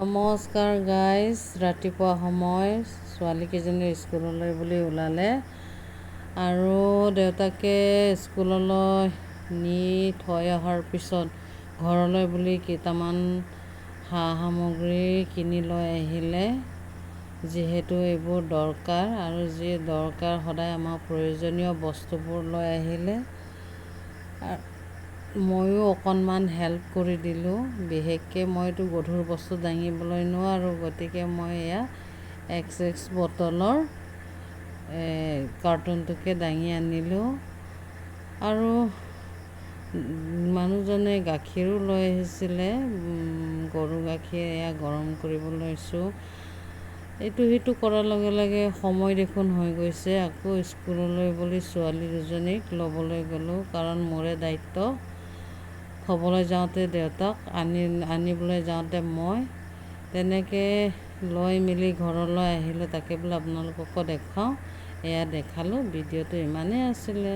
নমস্কাৰ গাইজ, ৰাতিপুৱা সময় ছোৱালীকেইজনী স্কুললৈ বুলি ওলালে আৰু দেউতাকে স্কুললৈ নি থৈ অহাৰ পিছত ঘৰলৈ বুলি কেইটামান সা সামগ্ৰী কিনি লৈ আহিলে। যিহেতু এইবোৰ দৰকাৰ আৰু যি দৰকাৰ সদায় আমাক প্ৰয়োজনীয় বস্তুবোৰ লৈ আহিলে। ময়ো অকণমান হেল্প কৰি দিলোঁ। বিশেষকৈ মইতো গধুৰ বস্তু দাঙিবলৈ নোৱাৰোঁ, গতিকে মই এয়া XX বটলৰ কাৰ্টুনটোকে দাঙি আনিলোঁ। আৰু মানুহজনে গাখীৰো লৈ আহিছিলে, গৰু গাখীৰ। এয়া গৰম কৰিব লৈছোঁ। এইটো সিটো কৰাৰ লগে লগে সময় দেখোন হৈ গৈছে। আকৌ স্কুললৈ বুলি ছোৱালী দুজনীক ল'বলৈ গ'লোঁ, কাৰণ মোৰে দায়িত্ব। থ'বলৈ যাওঁতে দেউতাক, আনিবলৈ যাওঁতে মই, তেনেকৈ লৈ মেলি ঘৰলৈ আহিলোঁ। তাকে বোলে আপোনালোককো দেখাওঁ। এয়া দেখালোঁ। ভিডিঅ'টো ইমানেই আছিলে।